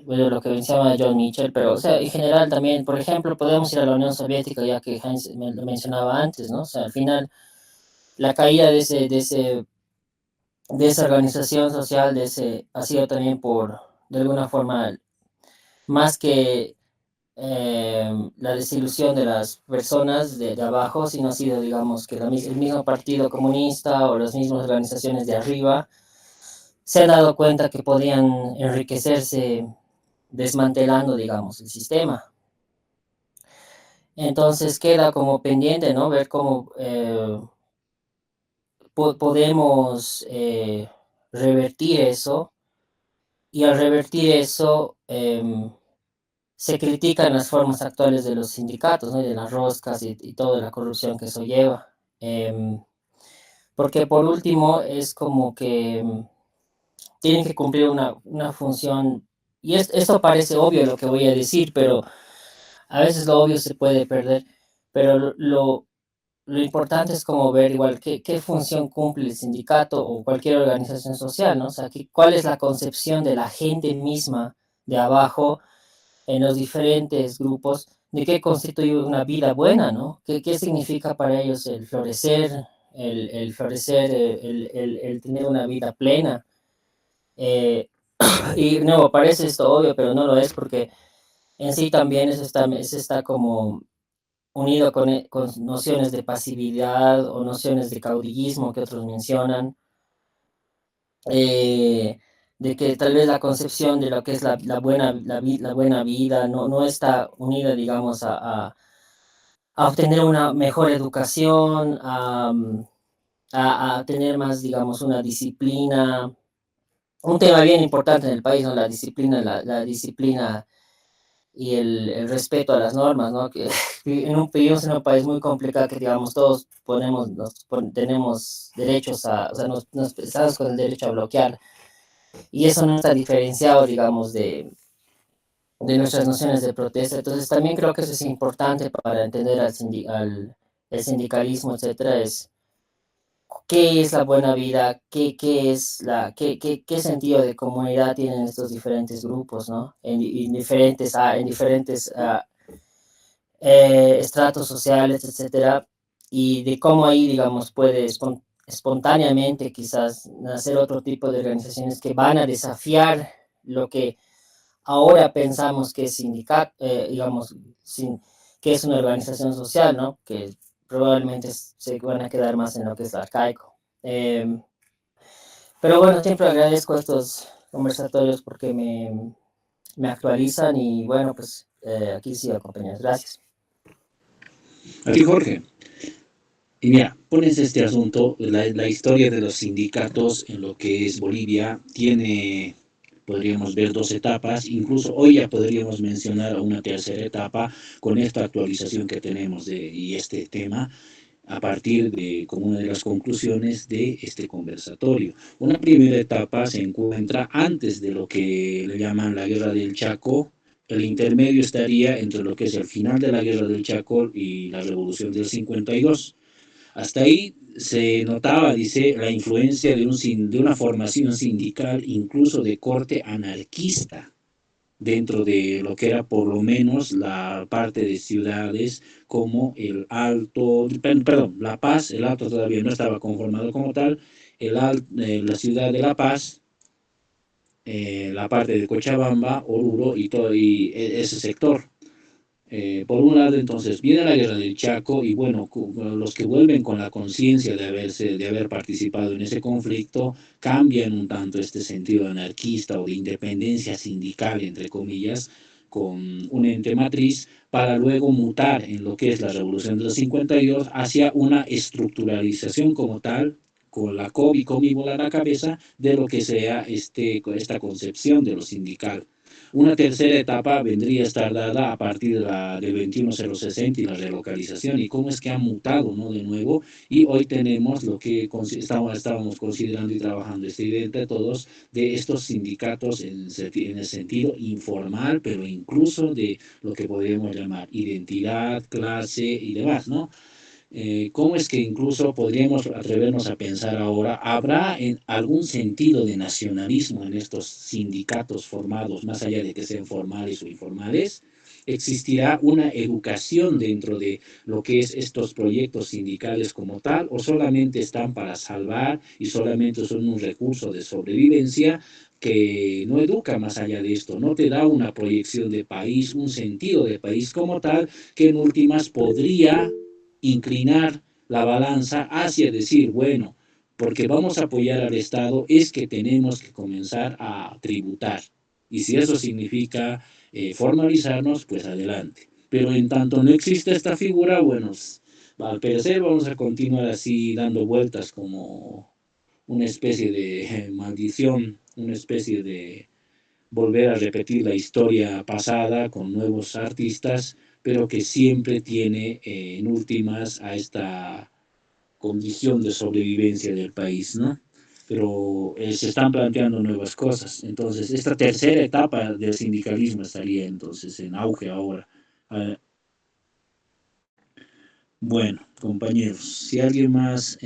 bueno, lo que mencionaba John Mitchell, pero o sea, en general también, por ejemplo, podemos ir a la Unión Soviética, ya que Heinz lo mencionaba antes, ¿no? O sea, al final, la caída de esa organización social, ha sido también por, de alguna forma, más que la desilusión de las personas de abajo, sino ha sido, digamos, que el mismo Partido Comunista o las mismas organizaciones de arriba se han dado cuenta que podían enriquecerse desmantelando, digamos, el sistema. Entonces queda como pendiente, ¿no? Ver cómo podemos revertir eso, y al revertir eso se critican las formas actuales de los sindicatos, ¿no? Y de las roscas y toda la corrupción que eso lleva. Em, Porque por último es como que tienen que cumplir una función, y esto parece obvio lo que voy a decir, pero a veces lo obvio se puede perder, pero lo importante es como ver igual qué función cumple el sindicato o cualquier organización social, ¿no? O sea, cuál es la concepción de la gente misma de abajo en los diferentes grupos de qué constituye una vida buena, ¿no? ¿Qué significa para ellos el florecer, el florecer, el tener una vida plena? Eh, y no, parece esto obvio, pero no lo es porque en sí también eso está como unido con nociones de pasividad o nociones de caudillismo que otros mencionan, eh, de que tal vez la concepción de lo que es la buena vida no está unida, digamos, a obtener una mejor educación, a tener más, digamos, una disciplina. Un tema bien importante en el país, ¿no? La disciplina, la disciplina y el respeto a las normas, ¿no? Que vivimos en un país muy complicado que, digamos, todos tenemos derechos o sea, nos pensamos con el derecho a bloquear, y eso no está diferenciado, digamos, de nuestras nociones de protesta. Entonces, también creo que eso es importante para entender el sindicalismo, etcétera, es qué es la buena vida, qué sentido de comunidad tienen estos diferentes grupos, ¿no? En diferentes estratos sociales, etcétera, y de cómo ahí, digamos, puede espontáneamente quizás nacer otro tipo de organizaciones que van a desafiar lo que ahora pensamos que es sindicato, digamos, que es una organización social, ¿no? Que probablemente se van a quedar más en lo que es arcaico. Eh, pero bueno, siempre agradezco estos conversatorios porque me actualizan y bueno, pues aquí sigo acompañados. Gracias. A ti, Jorge. Y mira, pones este asunto, la historia de los sindicatos en lo que es Bolivia tiene, podríamos ver dos etapas, incluso hoy ya podríamos mencionar una tercera etapa con esta actualización que tenemos y este tema a partir de como una de las conclusiones de este conversatorio. Una primera etapa se encuentra antes de lo que le llaman la Guerra del Chaco. El intermedio estaría entre lo que es el final de la Guerra del Chaco y la Revolución del 52. Hasta ahí se notaba, dice, la influencia de una formación sindical, incluso de corte anarquista, dentro de lo que era por lo menos la parte de ciudades como el Alto, perdón, La Paz, el Alto todavía no estaba conformado como tal, la ciudad de La Paz, la parte de Cochabamba, Oruro y todo y ese sector. Por un lado, entonces, viene la guerra del Chaco y bueno, los que vuelven con la conciencia de haber participado en ese conflicto, cambian un tanto este sentido anarquista o de independencia sindical, entre comillas, con un ente matriz, para luego mutar en lo que es la revolución de los 52 hacia una estructuralización como tal, con la COVID a la cabeza, de lo que sea esta concepción de lo sindical. Una tercera etapa vendría a estar dada a partir del 21060 y la relocalización y cómo es que ha mutado, ¿no? De nuevo, y hoy tenemos lo que estábamos considerando y trabajando esta idea entre todos de estos sindicatos en el sentido informal, pero incluso de lo que podemos llamar identidad, clase y demás, ¿no? ¿cómo es que incluso podríamos atrevernos a pensar ahora, habrá en algún sentido de nacionalismo en estos sindicatos formados, más allá de que sean formales o informales? ¿Existirá una educación dentro de lo que es estos proyectos sindicales como tal, o solamente están para salvar y solamente son un recurso de sobrevivencia que no educa más allá de esto, no te da una proyección de país, un sentido de país como tal, que en últimas podría inclinar la balanza hacia decir, bueno, porque vamos a apoyar al Estado, es que tenemos que comenzar a tributar. Y si eso significa formalizarnos, pues adelante. Pero en tanto no existe esta figura, bueno, al parecer vamos a continuar así dando vueltas como una especie de maldición, una especie de volver a repetir la historia pasada con nuevos artistas, pero que siempre tiene en últimas a esta condición de sobrevivencia del país, ¿no? Pero se están planteando nuevas cosas. Entonces, esta tercera etapa del sindicalismo estaría entonces en auge ahora. Uh, bueno, compañeros, si alguien más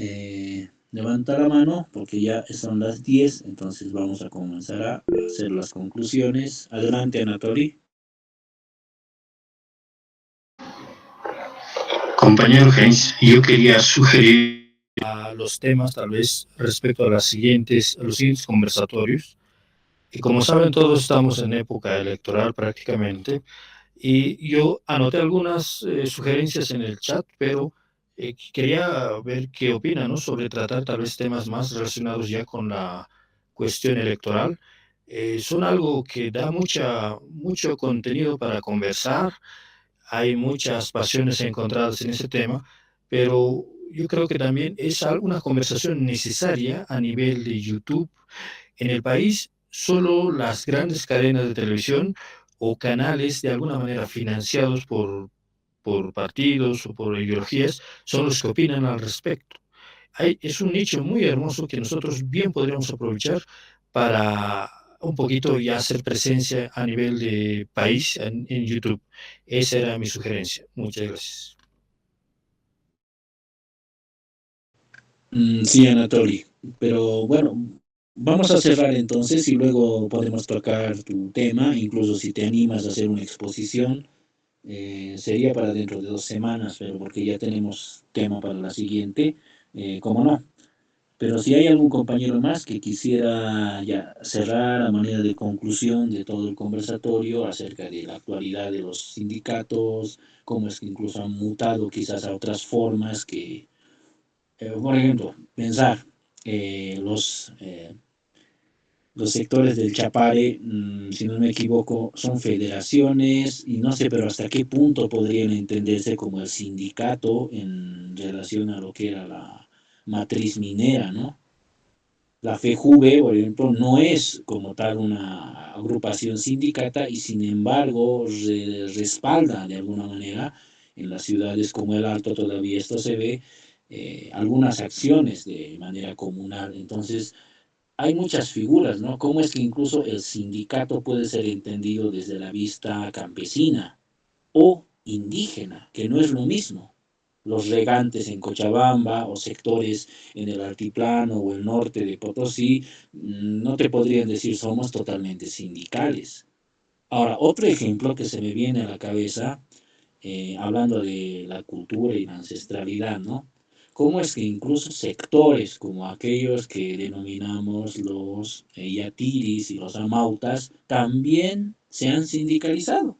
levanta la mano, porque ya son las 10, entonces vamos a comenzar a hacer las conclusiones. Adelante, Anatoly. Compañero Heinz, yo quería sugerir a los temas tal vez respecto a los siguientes conversatorios. Y como saben todos estamos en época electoral prácticamente y yo anoté algunas sugerencias en el chat, pero quería ver qué opinan, ¿no? Sobre tratar tal vez temas más relacionados ya con la cuestión electoral. Son algo que da mucho contenido para conversar, hay muchas pasiones encontradas en ese tema, pero yo creo que también es una conversación necesaria a nivel de YouTube. En el país, solo las grandes cadenas de televisión o canales de alguna manera financiados por partidos o por ideologías son los que opinan al respecto. Es un nicho muy hermoso que nosotros bien podríamos aprovechar para un poquito ya hacer presencia a nivel de país en YouTube. Esa era mi sugerencia. Muchas gracias. Sí, Anatoly. Pero bueno, vamos a cerrar entonces y luego podemos tocar tu tema, incluso si te animas a hacer una exposición. Sería para dentro de 2 semanas, pero porque ya tenemos tema para la siguiente, cómo no. Pero si hay algún compañero más que quisiera ya cerrar a manera de conclusión de todo el conversatorio acerca de la actualidad de los sindicatos, cómo es que incluso han mutado quizás a otras formas que, por ejemplo, pensar los sectores del Chapare, si no me equivoco, son federaciones y no sé, pero hasta qué punto podrían entenderse como el sindicato en relación a lo que era la matriz minera, ¿no? La FEJUVE, por ejemplo, no es como tal una agrupación sindicata y sin embargo respalda de alguna manera en las ciudades como el Alto todavía esto se ve, algunas acciones de manera comunal. Entonces, hay muchas figuras, ¿no? ¿Cómo es que incluso el sindicato puede ser entendido desde la vista campesina o indígena, que no es lo mismo? Los regantes en Cochabamba o sectores en el altiplano o el norte de Potosí, no te podrían decir somos totalmente sindicales. Ahora, otro ejemplo que se me viene a la cabeza, hablando de la cultura y la ancestralidad, ¿no? Cómo es que incluso sectores como aquellos que denominamos los yatiris y los amautas también se han sindicalizado.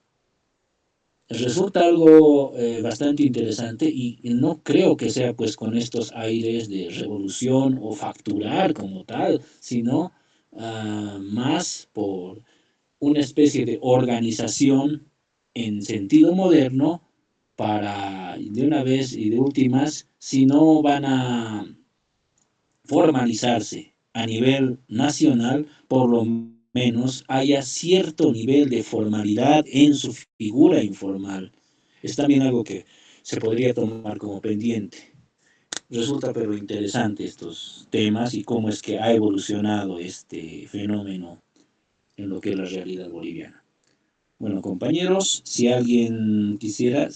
Resulta algo bastante interesante y no creo que sea pues con estos aires de revolución o facturar como tal, sino más por una especie de organización en sentido moderno para de una vez y de últimas, si no van a formalizarse a nivel nacional, por lo menos haya cierto nivel de formalidad en su figura informal. Es también algo que se podría tomar como pendiente. Resulta pero interesante estos temas y cómo es que ha evolucionado este fenómeno en lo que es la realidad boliviana. Bueno, compañeros, si alguien quisiera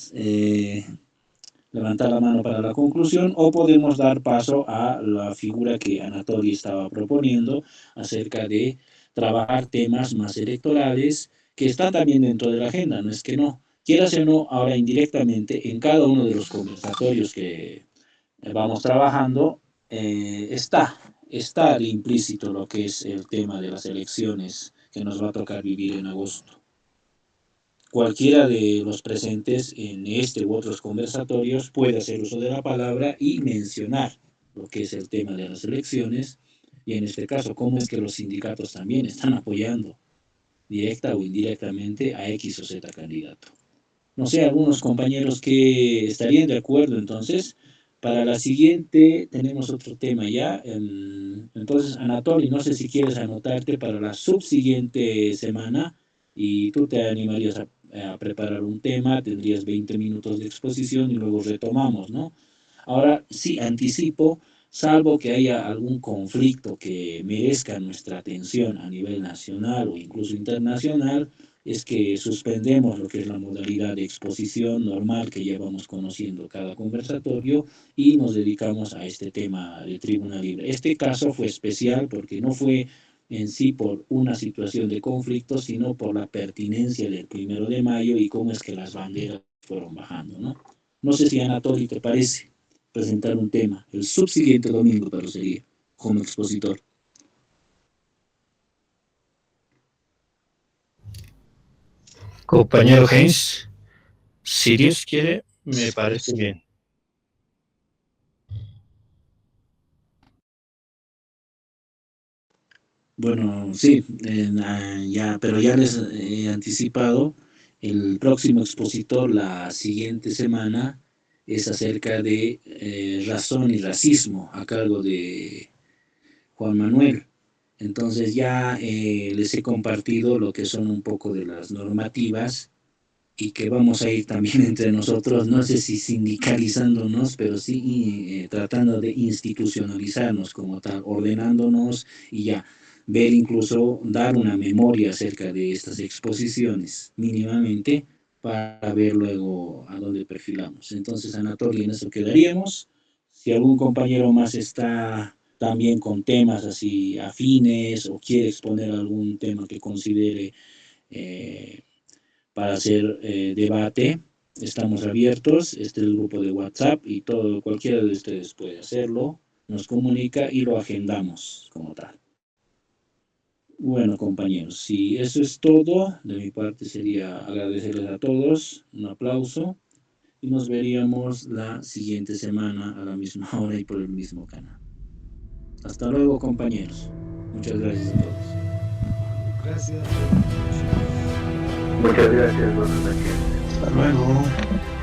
levantar la mano para la conclusión o podemos dar paso a la figura que Anatoly estaba proponiendo acerca de trabajar temas más electorales que están también dentro de la agenda, no es que no. Quieras o no, ahora indirectamente en cada uno de los conversatorios que vamos trabajando está de implícito lo que es el tema de las elecciones que nos va a tocar vivir en agosto. Cualquiera de los presentes en este u otros conversatorios puede hacer uso de la palabra y mencionar lo que es el tema de las elecciones y en este caso cómo es que los sindicatos también están apoyando directa o indirectamente a X o Z candidato. No sé, algunos compañeros que estarían de acuerdo entonces. Para la siguiente tenemos otro tema ya. Entonces, Anatoly, no sé si quieres anotarte para la subsiguiente semana y tú te animarías a preparar un tema, tendrías 20 minutos de exposición y luego retomamos, ¿no? Ahora sí anticipo, salvo que haya algún conflicto que merezca nuestra atención a nivel nacional o incluso internacional, es que suspendemos lo que es la modalidad de exposición normal que llevamos conociendo cada conversatorio y nos dedicamos a este tema de tribuna libre. Este caso fue especial porque no fue en sí por una situación de conflicto, sino por la pertinencia del 1 de mayo y cómo es que las banderas fueron bajando, ¿no? No sé si Anatoly te parece presentar un tema el subsiguiente domingo, pero sería como expositor. Compañero Heinz, si Dios quiere, me parece bien. Bueno, sí, pero ya les he anticipado, el próximo expositor la siguiente semana es acerca de razón y racismo a cargo de Juan Manuel. Entonces ya les he compartido lo que son un poco de las normativas y que vamos a ir también entre nosotros, no sé si sindicalizándonos, pero sí tratando de institucionalizarnos como tal, ordenándonos y ya ver incluso, dar una memoria acerca de estas exposiciones mínimamente para ver luego a dónde perfilamos. Entonces, Anatoly, en eso quedaríamos. Si algún compañero más está también con temas así afines o quiere exponer algún tema que considere para hacer debate, estamos abiertos, este es el grupo de WhatsApp y cualquiera de ustedes puede hacerlo, nos comunica y lo agendamos como tal. Bueno, compañeros, si eso es todo, de mi parte sería agradecerles a todos, un aplauso y nos veríamos la siguiente semana a la misma hora y por el mismo canal. Hasta luego, compañeros. Muchas gracias a todos. Gracias. Muchas gracias, buenas noches. Hasta luego.